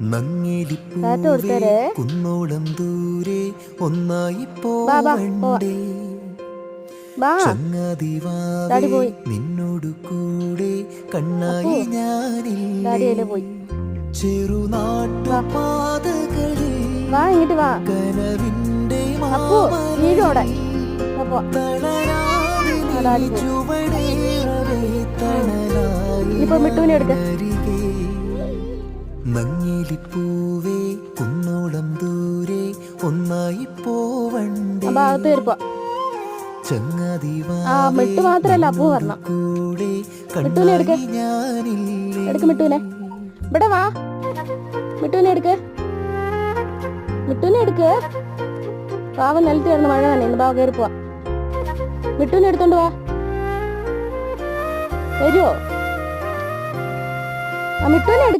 നങ്ങിലിപ്പൂവേ കുന്നോളം ദൂരെ ഒന്നായി പോവണ്ടേ ചങ്ങാതിവാവേ നിന്നോടു കൂടെ കണ്ണായി ഞാനില്ലേ ചെറുനാട്ടുപാതകളിൽ കനവിന്റെ ചുവടേറവേ തണലായി നങ്ങിലിപ്പൂവേ കുന്നോളം ദൂരെ ഒന്നായി പോവണ്ടേ ചങ്ങാതിവാവേ കൂടെ കണ്ണായി ഞാനില്ലേ ഇവിടെ വാ മിട്ടുവിനെ എടുക്ക് പാവം നിലത്ത് കിടന്ന് മഴ തന്നെ ബാവ കയറി പോവാ മിട്ടുവിനെ എടുത്തോണ്ട് വാ വരുവോ ആ മിട്ടുവിനെ